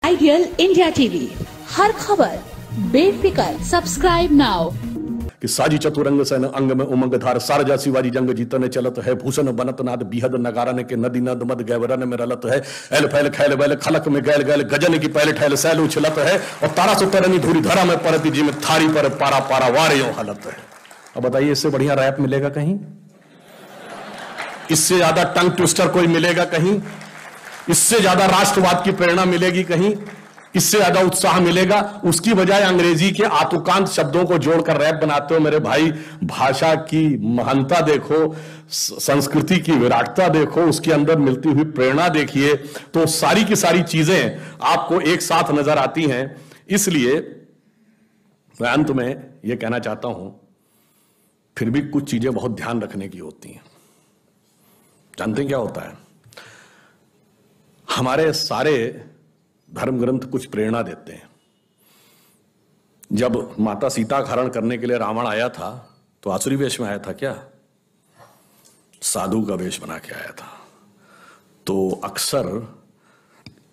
Ideal India TV, हर खबर बेफिक्र। Subscribe now. कि साजी चतुरंग सैन अंग में उमंग धार सारजा शिवाजी जंग जीतने चलत है भूषण बनत नाद बिहद नगारन के नदी नद मद गैवरन में रलत है एल फैल खैल बैल खलक में गैल गैल गजन की पहले ठैल सैल उछलत है और तारा सुतरनी धूरी धरा में परती जी में थारी पर पारा पारा वारियों हलत है। अब बताइए इससे बढ़िया रैप मिलेगा कहीं? इससे ज्यादा टंग ट्विस्टर कोई मिलेगा कहीं? इससे ज्यादा राष्ट्रवाद की प्रेरणा मिलेगी कहीं? इससे ज्यादा उत्साह मिलेगा? उसकी बजाय अंग्रेजी के आतुकांत शब्दों को जोड़कर रैप बनाते हो। मेरे भाई, भाषा की महानता देखो, संस्कृति की विराटता देखो, उसके अंदर मिलती हुई प्रेरणा देखिए, तो सारी की सारी चीजें आपको एक साथ नजर आती हैं। इसलिए मैं अंत में यह कहना चाहता हूं, फिर भी कुछ चीजें बहुत ध्यान रखने की होती हैं। जानते हैं क्या होता है? हमारे सारे धर्म ग्रंथ कुछ प्रेरणा देते हैं। जब माता सीता का हरण करने के लिए रावण आया था तो आसुरी वेश में आया था क्या? साधु का वेश बना के आया था। तो अक्सर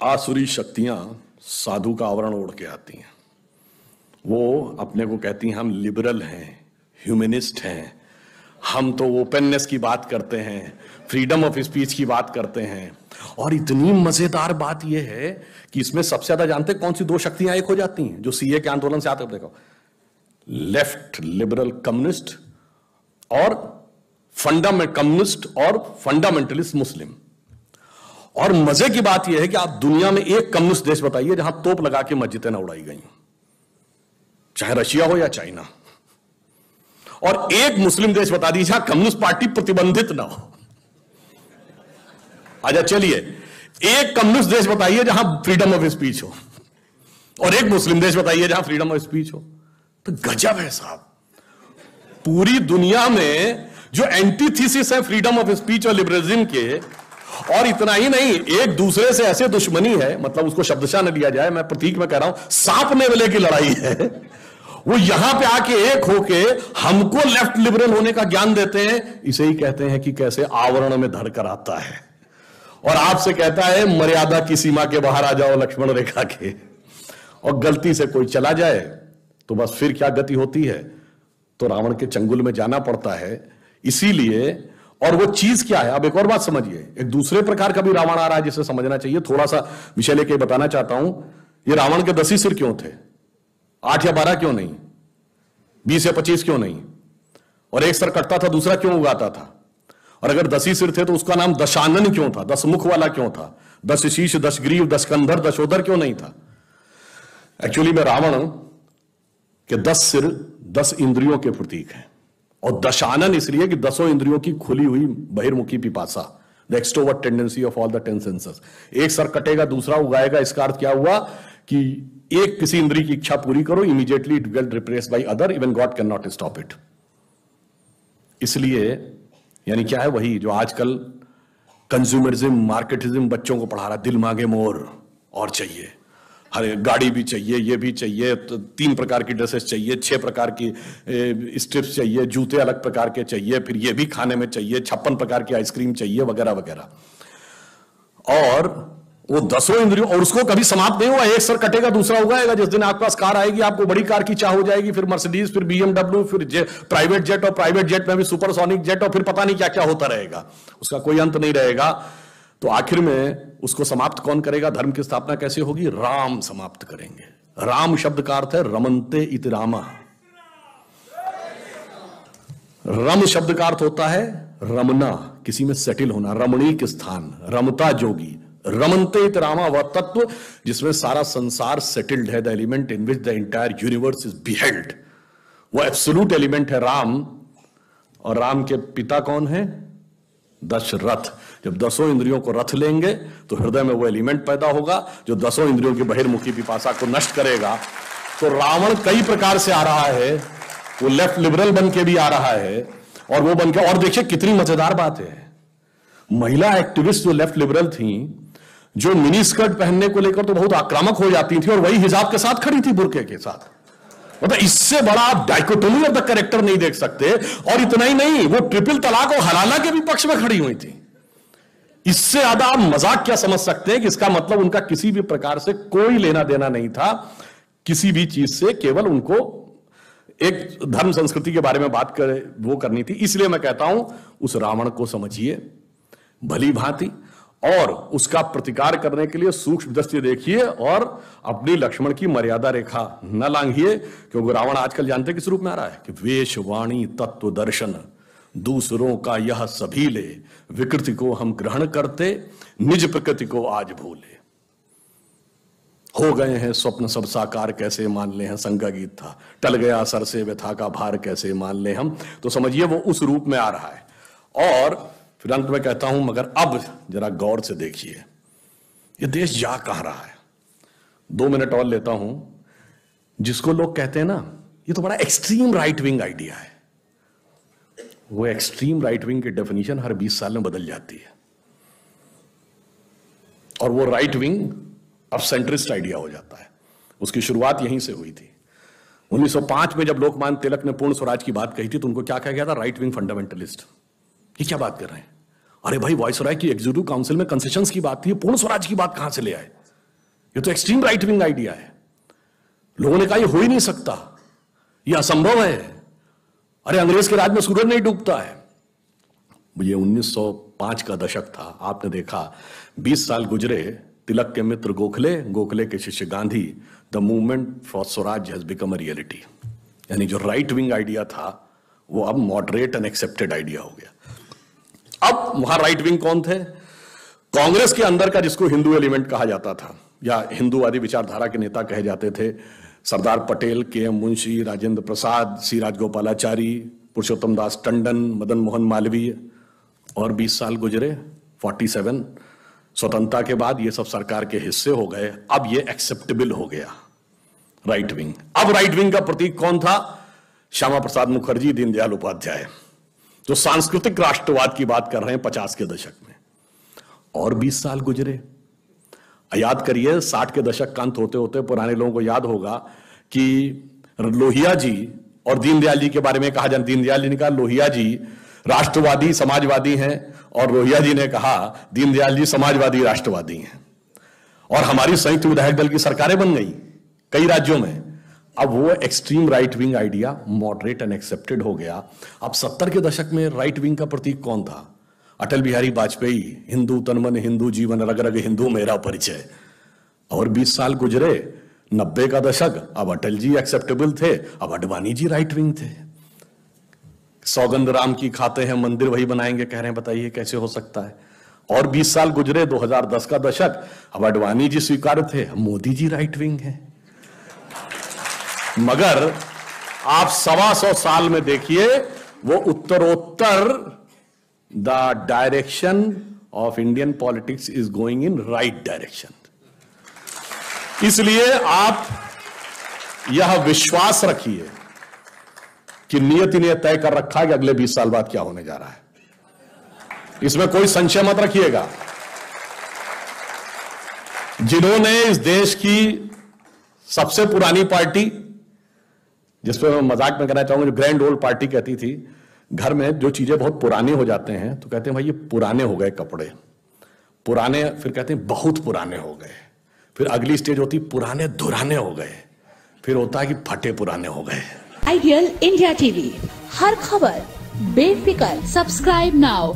आसुरी शक्तियां साधु का आवरण ओढ़ के आती हैं। वो अपने को कहती हैं हम लिबरल हैं, ह्यूमनिस्ट हैं, हम तो ओपननेस की बात करते हैं, फ्रीडम ऑफ स्पीच की बात करते हैं। और इतनी मजेदार बात यह है कि इसमें सबसे ज्यादा जानते कौन सी दो शक्तियां एक हो जाती हैं जो सीए के आंदोलन से आते हैं? देखो, लेफ्ट लिबरल कम्युनिस्ट और कम्युनिस्ट और फंडामेंटलिस्ट मुस्लिम। और मजे की बात यह है कि आप दुनिया में एक कम्युनिस्ट देश बताइए जहां तोप लगा के मस्जिदें ना उड़ाई गई, चाहे रशिया हो या चाइना। और एक मुस्लिम देश बता दीजिए जहां कम्युनिस्ट पार्टी प्रतिबंधित ना हो। अच्छा चलिए, एक कम्युनिस्ट देश बताइए जहां फ्रीडम ऑफ स्पीच हो, और एक मुस्लिम देश बताइए जहां फ्रीडम ऑफ स्पीच हो। तो गजब है साहब। पूरी दुनिया में जो एंटीथीसिस है फ्रीडम ऑफ स्पीच और लिबरलिज्म के, और इतना ही नहीं, एक दूसरे से ऐसे दुश्मनी है, मतलब उसको शब्दशः न लिया जाए, मैं प्रतीक में कह रहा हूं, सांप नेवले की लड़ाई है। वो यहां पे आके एक होके हमको लेफ्ट लिबरल होने का ज्ञान देते हैं। इसे ही कहते हैं कि कैसे आवरण में धड़कर आता है और आपसे कहता है मर्यादा की सीमा के बाहर आ जाओ लक्ष्मण रेखा के। और गलती से कोई चला जाए तो बस फिर क्या गति होती है? तो रावण के चंगुल में जाना पड़ता है। इसीलिए, और वो चीज क्या है? अब एक और बात समझिए, एक दूसरे प्रकार का भी रावण आ रहा है जिसे समझना चाहिए। थोड़ा सा विषय लेके बताना चाहता हूं। ये रावण के 10 ही सिर क्यों थे? 8 या 12 क्यों नहीं? 20 या 25 क्यों नहीं? और एक सर कटता था, दूसरा क्यों उगाता था? और अगर 10 ही सिर थे तो उसका नाम दशानन क्यों था? 10 मुख वाला क्यों था? 10 शीश, 10 ग्रीव, 10 कंधर, 10 उदर क्यों नहीं था? एक्चुअली में रावण के 10 सिर 10 इंद्रियों के प्रतीक हैं, और दशानन इसलिए कि 10 इंद्रियों की खुली हुई बहिर्मुखी पिपासा, the extrovert tendency of all the 10 senses. एक सर कटेगा, दूसरा उगाएगा। इसका अर्थ क्या हुआ कि एक किसी इंद्रिय की इच्छा पूरी करो, immediately it get replaced by other, even God can not stop it. इसलिए यानी क्या है? वही जो आजकल कंज्यूमरिज्म, मार्केटिज्म बच्चों को पढ़ा रहा, दिल मांगे मोर और चाहिए, हर गाड़ी भी चाहिए, ये भी चाहिए, तो 3 प्रकार की ड्रेसेस चाहिए, 6 प्रकार की स्ट्रिप्स चाहिए, जूते अलग प्रकार के चाहिए, फिर ये भी खाने में चाहिए, 56 प्रकार की आइसक्रीम चाहिए, वगैरह वगैरह। और वो 10 इंद्रियों, और उसको कभी समाप्त नहीं हुआ। एक सर कटेगा, दूसरा उगाएगा। जिस दिन आपके पास कार आएगी, आपको बड़ी कार की चाह हो जाएगी, फिर मर्सिडीज, फिर BMW, फिर प्राइवेट जेट, और प्राइवेट जेट में भी सुपरसोनिक जेट, और फिर पता नहीं क्या क्या होता रहेगा। उसका कोई अंत नहीं रहेगा। तो आखिर में उसको समाप्त कौन करेगा? धर्म की स्थापना कैसे होगी? राम समाप्त करेंगे। राम शब्द का अर्थ है रमनते इति रामा। रम शब्द का अर्थ होता है रमना, किसी में सेटिल होना, रमणीक स्थान, रमता जोगी। रमनते इति रामा, वह तत्व जिसमें सारा संसार सेटिल्ड है, the element in which the entire universe is beheld. वो एब्सोल्यूट एलिमेंट है राम। और राम के पिता कौन है? दशरथ। जब 10 इंद्रियों को रथ लेंगे तो हृदय में वो एलिमेंट पैदा होगा जो 10 इंद्रियों की बहिर्मुखी पिपासा को नष्ट करेगा। तो रावण कई प्रकार से आ रहा है। वो लेफ्ट लिबरल बन के भी आ रहा है, और वो बन के, और देखिए कितनी मजेदार बात है, महिला एक्टिविस्ट जो लेफ्ट लिबरल थी, जो मिनी स्कर्ट पहनने को लेकर तो बहुत आक्रामक हो जाती थी, और वही हिजाब के साथ खड़ी थी, बुर्के के साथ। मतलब इससे बड़ा आप डाइकोटोमी ऑफ द कैरेक्टर नहीं देख सकते। और इतना ही नहीं, वो ट्रिपल तलाक और हलाला के भी पक्ष में खड़ी हुई थी। इससे ज्यादा आप मजाक क्या समझ सकते हैं कि इसका मतलब उनका किसी भी प्रकार से कोई लेना देना नहीं था किसी भी चीज से, केवल उनको एक धर्म संस्कृति के बारे में बात वो करनी थी। इसलिए मैं कहता हूं उस रावण को समझिए भली भांति और उसका प्रतिकार करने के लिए सूक्ष्म दृष्टि देखिए और अपनी लक्ष्मण की मर्यादा रेखा न लांघिए, क्योंकि रावण आजकल जानते किस रूप में आ रहा है कि वेश वाणी तत्व दर्शन दूसरों का यह सभी ले, विकृति को हम ग्रहण करते निज प्रकृति को आज भूले। हो गए हैं स्वप्न सब साकार कैसे मान ले, हैं संगा गीत था, टल गया सर से व्यथा का भार कैसे मान ले हम। तो समझिए वो उस रूप में आ रहा है। और फिर अंत में कहता हूं मगर अब जरा गौर से देखिए ये देश जा कहां रहा है। 2 मिनट और लेता हूं। जिसको लोग कहते हैं ना ये तो बड़ा एक्सट्रीम राइट विंग आइडिया है, वो एक्सट्रीम राइट विंग की डेफिनेशन हर 20 साल में बदल जाती है और वो राइट विंग अब सेंट्रिस्ट आइडिया हो जाता है। उसकी शुरुआत यहीं से हुई थी। 1905 में जब लोकमान्य तिलक ने पूर्ण स्वराज की बात कही थी तो उनको क्या कहा गया था? Right wing fundamentalist. ये क्या बात कर रहे हैं? अरे भाई वायसराय की एग्जीक्यूटिव काउंसिल में कंसेशंस की बात थी, पूर्ण स्वराज की बात कहां से ले आए? ये तो एक्सट्रीम राइट विंग आइडिया है। लोगों ने कहा ये हो ही नहीं सकता, ये असंभव है। अरे अंग्रेज के राज में सूरज नहीं डूबता है। ये 1905 का दशक था। आपने देखा 20 साल गुजरे, तिलक के मित्र गोखले, गोखले के शिष्य Gandhi, the movement for Swaraj has become a reality. यानी जो राइट विंग आइडिया था वो अब मॉडरेट एंड एक्सेप्टेड आइडिया हो गया। अब वहां राइट विंग कौन थे? कांग्रेस के अंदर का जिसको हिंदू एलिमेंट कहा जाता था या हिंदूवादी विचारधारा के नेता कहे जाते थे, सरदार पटेल, के.एम. मुंशी, राजेंद्र प्रसाद, सी राजगोपालाचारी, पुरुषोत्तम दास टंडन, मदन मोहन मालवीय। और 20 साल गुजरे, 47 स्वतंत्रता के बाद ये सब सरकार के हिस्से हो गए। अब ये एक्सेप्टेबल हो गया राइट विंग। अब राइट विंग का प्रतीक कौन था? श्यामा प्रसाद मुखर्जी, दीनदयाल उपाध्याय, जो सांस्कृतिक राष्ट्रवाद की बात कर रहे हैं 50 के दशक में। और 20 साल गुजरे। याद करिए 60 के दशक का अंत होते होते पुराने लोगों को याद होगा कि लोहिया जी और दीनदयाल जी के बारे में कहा जाए, दीनदयाल जी ने कहा लोहिया जी राष्ट्रवादी समाजवादी हैं और लोहिया जी ने कहा दीनदयाल जी समाजवादी राष्ट्रवादी हैं। और हमारी संयुक्त विधायक दल की सरकारें बन गई कई राज्यों में। अब वो extreme right wing idea moderate and accepted हो गया। अब 70 के दशक में राइट विंग का प्रतीक कौन था? अटल बिहारी वाजपेयी, हिंदू तनमन हिंदू जीवन रग रग हिंदू मेरा परिचय। और 20 साल गुजरे, 90 का दशक, अब अटल जी एक्सेप्टेबल थे, अब अडवाणी जी राइट विंग थे। सौगंध राम की खाते हैं मंदिर वही बनाएंगे कह रहे हैं, बताइए कैसे हो सकता है? और 20 साल गुजरे, 2010 का दशक, अब अडवाणी जी स्वीकार थे, मोदी जी राइट विंग है। मगर आप 125 साल में देखिए वो उत्तरोत्तर the direction of Indian politics is going in right direction. इसलिए आप यह विश्वास रखिए कि नियति ने तय कर रखा है कि अगले 20 साल बाद क्या होने जा रहा है। इसमें कोई संशय मत रखिएगा। जिन्होंने इस देश की सबसे पुरानी पार्टी, जिसपे मैं मजाक में कहना चाहूंगा, जो ग्रैंड ओल्ड पार्टी कहती थी, घर में जो चीजें बहुत पुराने हो जाते हैं तो कहते हैं भाई ये पुराने हो गए कपड़े, पुराने, फिर कहते हैं बहुत पुराने हो गए, फिर अगली स्टेज होती पुराने धुराने हो गए, फिर होता है कि फटे पुराने हो गए। आइडियल इंडिया टीवी, हर खबर बेफिक्र। Subscribe now.